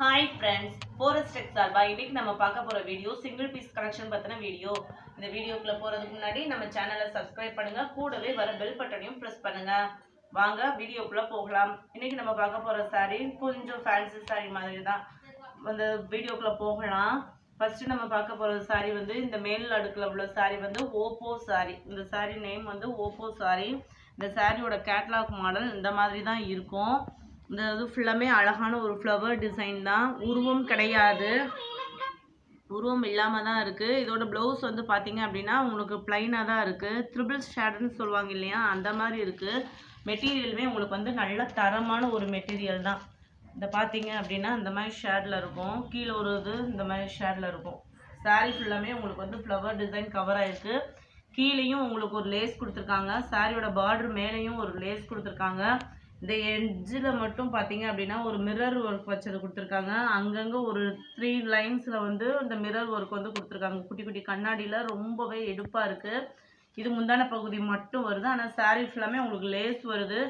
Hi friends, Forest Tech சார்பா இன்னைக்கு நம்ம பார்க்க போற வீடியோ சிங்கிள் பீஸ் கலெக்ஷன் பத்தின வீடியோ. இந்த வீடியோக்குள்ள போறதுக்கு முன்னாடி நம்ம சேனலை சப்ஸ்கிரைப் பண்ணுங்க, கூடவே வர பெல் பட்டனையும் பிரஸ் பண்ணுங்க. வாங்க வீடியோக்குள்ள போகலாம். இன்னைக்கு நம்ம பார்க்க போற saree கொஞ்சம் ஃபேன்சி saree மாதிரி தான். அந்த வீடியோக்குள்ள போகலாம். ஃபர்ஸ்ட் நம்ம பார்க்க போற saree வந்து இந்த மேல் அடுக்குல உள்ள saree வந்து ஓப்போ saree. இந்த saree நேம் வந்து ஓப்போ saree. இந்த சாரியோட கேட்லாக் மாடல் இந்த மாதிரி தான் இருக்கும். இந்த இது ஃபுல்லாமே அழகான ஒரு ஃப்ளவர் டிசைன் தான், உருவம் கிடையாது, உருவம் இல்லாமல் தான் இருக்குது. இதோட ப்ளவுஸ் வந்து பார்த்தீங்க அப்படின்னா உங்களுக்கு ப்ளைனாக தான் இருக்குது. ட்ரிபிள் ஷேடுன்னு சொல்லுவாங்க இல்லையா, அந்த மாதிரி இருக்குது. மெட்டீரியலுமே உங்களுக்கு வந்து நல்ல தரமான ஒரு மெட்டீரியல் தான். இந்த பார்த்தீங்க அப்படின்னா இந்த மாதிரி ஷேடில் இருக்கும், கீழே ஒரு இது இந்த மாதிரி ஷேடில் இருக்கும். சாரீ ஃபுல்லாமே உங்களுக்கு வந்து ஃப்ளவர் டிசைன் கவர் ஆகிருக்கு. கீழேயும் உங்களுக்கு ஒரு லேஸ் கொடுத்துருக்காங்க, சாரியோட பார்டர் மேலேயும் ஒரு லேஸ் கொடுத்துருக்காங்க. இந்த எட்ஜில் மட்டும் பார்த்தீங்க அப்படின்னா ஒரு மிரர் ஒர்க் வச்சது கொடுத்துருக்காங்க. அங்கங்கே ஒரு 3 லைன்ஸில் வந்து இந்த மிரர் ஒர்க் வந்து கொடுத்துருக்காங்க. குட்டி குட்டி கண்ணாடியில் ரொம்பவே எடுப்பாக இருக்குது. இது முந்தான பகுதி மட்டும் வருது, ஆனால் சாரீ ஃபுல்லாமே உங்களுக்கு லேஸ் வருது.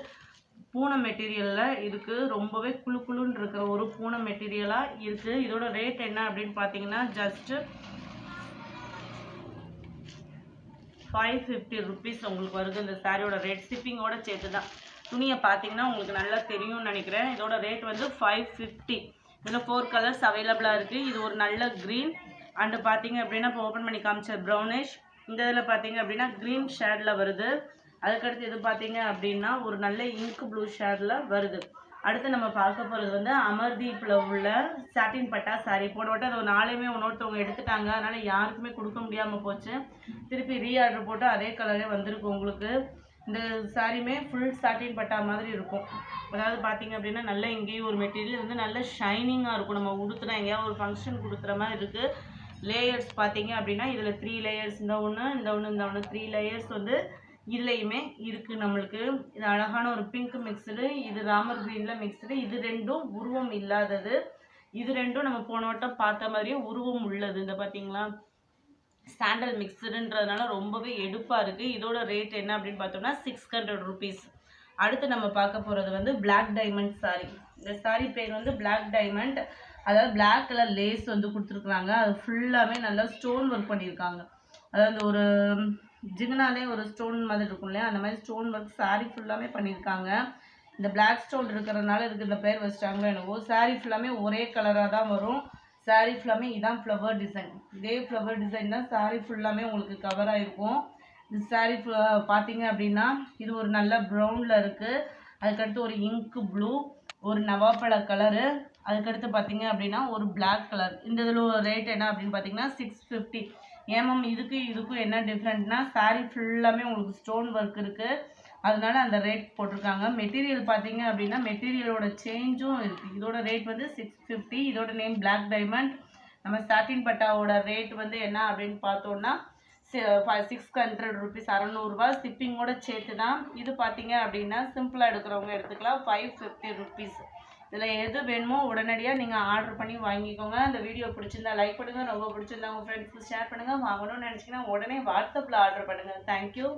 பூனை மெட்டீரியலில் இருக்குது, ரொம்பவே குழு குழுன்னு இருக்கிற ஒரு பூனை மெட்டீரியலாக இருக்குது. இதோட ரேட் என்ன அப்படின்னு பார்த்தீங்கன்னா ஜஸ்ட்டு 550 ருபீஸ் உங்களுக்கு வருது. இந்த சாரியோட ரேட் ஷிப்பிங்கோட சேர்த்து தான். துணியை பார்த்தீங்கன்னா உங்களுக்கு நல்லா தெரியும்னு நினைக்கிறேன். இதோட ரேட் வந்து 550. இதில் 4 கலர்ஸ் அவைலபிளாக இருக்குது. இது ஒரு நல்ல க்ரீன் அண்டு பார்த்தீங்க அப்படின்னா இப்போ ஓப்பன் பண்ணி காமிச்ச ப்ரௌனிஷ். இந்த இதில் பார்த்தீங்க அப்படின்னா க்ரீன் ஷேடில் வருது. அதுக்கடுத்து இது பார்த்தீங்க அப்படின்னா ஒரு நல்ல இங்க் ப்ளூ ஷேடில் வருது. அடுத்து நம்ம பார்க்க போகிறது வந்து அமர்தீப்பில் உள்ள சாட்டின் பட்டா சாரீ. போன வட்டம் அது ஒரு நாளையுமே ஒருத்தவங்க எடுத்துட்டாங்க, அதனால் யாருக்குமே கொடுக்க முடியாமல் போச்சு. திருப்பி ரீஆர்டர் போட்டு அதே கலரே வந்திருக்கு உங்களுக்கு. இந்த சாரியுமே ஃபுல் சாட்டின் பட்டா மாதிரி இருக்கும். அதாவது பார்த்தீங்க அப்படின்னா நல்ல இங்கேயும் ஒரு மெட்டீரியல் வந்து நல்ல ஷைனிங்காக இருக்கும். நம்ம உடுத்துனா எங்கேயாவது ஒரு ஃபங்க்ஷன் கொடுக்குற மாதிரி இருக்குது. லேயர்ஸ் பார்த்தீங்க அப்படின்னா இதில் 3 லேயர்ஸ், இந்த ஒன்று 3 லேயர்ஸ் வந்து இதுலேயுமே இருக்குது நம்மளுக்கு. இது அழகான ஒரு பிங்க் மிக்ஸ்டு, இது ராமர் க்ரீனில் மிக்ஸ்டு. இது ரெண்டும் உருவம் இல்லாதது, இது ரெண்டும் நம்ம போன வட்டம் பார்த்த மாதிரியே உருவம் உள்ளது. இந்த பார்த்தீங்களா, சாண்டல் மிக்ஸ்டுன்றதுனால ரொம்பவே எடுப்பாக இருக்குது. இதோட ரேட் என்ன அப்படின்னு பார்த்தோம்னா 600 ருபீஸ். அடுத்து நம்ம பார்க்க போகிறது வந்து பிளாக் டைமண்ட் சாரீ. இந்த சாரீ பேர் வந்து பிளாக் டைமண்ட். அதாவது பிளாக் கலர் லேஸ் வந்து கொடுத்துருக்குறாங்க. அது ஃபுல்லாமே நல்லா ஸ்டோன் ஒர்க் பண்ணியிருக்காங்க. அதாவது ஒரு ஜிகுனாலே ஒரு ஸ்டோன் மாதிரி இருக்கும் இல்லையா, அந்த மாதிரி ஸ்டோன் ஒர்க் சாரீ ஃபுல்லாமே பண்ணியிருக்காங்க. இந்த பிளாக் ஸ்டோன் இருக்கிறதுனால இதுக்கு இந்த பேர் வச்சிட்டாங்களோ என்னவோ. சாரீ ஃபுல்லாமே ஒரே கலராக தான் வரும். சாரீ ஃபுல்லாமே இதான் ஃப்ளவர் டிசைன். இதே ஃப்ளவர் டிசைன் தான் சாரீ ஃபுல்லாமே உங்களுக்கு கவர் ஆகிருக்கும். இந்த சாரீ பார்த்தீங்க அப்படின்னா இது ஒரு நல்ல ப்ரௌனில் இருக்குது. அதுக்கடுத்து ஒரு இங்க் ப்ளூ, ஒரு நவாப்பழ கலரு, அதுக்கடுத்து பார்த்தீங்க அப்படின்னா ஒரு பிளாக் கலர். இந்த இதில் ரேட் என்ன அப்படின்னு பார்த்தீங்கன்னா 650. இதுக்கும் என்ன டிஃப்ரெண்ட்னா சாரீ ஃபுல்லாமே உங்களுக்கு ஸ்டோன் ஒர்க் இருக்குது, அதனால அந்த ரேட் போட்டிருக்காங்க. மெட்டீரியல் பார்த்தீங்க அப்படின்னா மெட்டீரியலோட சேஞ்சும் இருக்குது. இதோட ரேட் வந்து 650. இதோட நேம் பிளாக் டைமண்ட். நம்ம சாட்டின் பட்டாவோட ரேட் வந்து என்ன அப்படின்னு பார்த்தோன்னா 600 ருபீஸ், 600 ரூபா ஷிப்பிங்கோட சேர்த்து தான். இது பார்த்தீங்க அப்படின்னா சிம்பிளாக எடுக்கிறவங்க எடுத்துக்கலாம், 550 ருபீஸ். இதில் எது வேணுமோ உடனடியாக நீங்கள் ஆர்டர் பண்ணி வாங்கிக்கோங்க. இந்த வீடியோ பிடிச்சிருந்தா லைக் பண்ணுங்கள், ரொம்ப பிடிச்சிருந்தா உங்கள் ஃப்ரெண்ட்ஸ்க்கு ஷேர் பண்ணுங்கள். வாங்கணும்னு நினச்சிங்கன்னா உடனே வாட்ஸ்அப்பில் ஆர்டர் பண்ணுங்கள். தேங்க்யூ.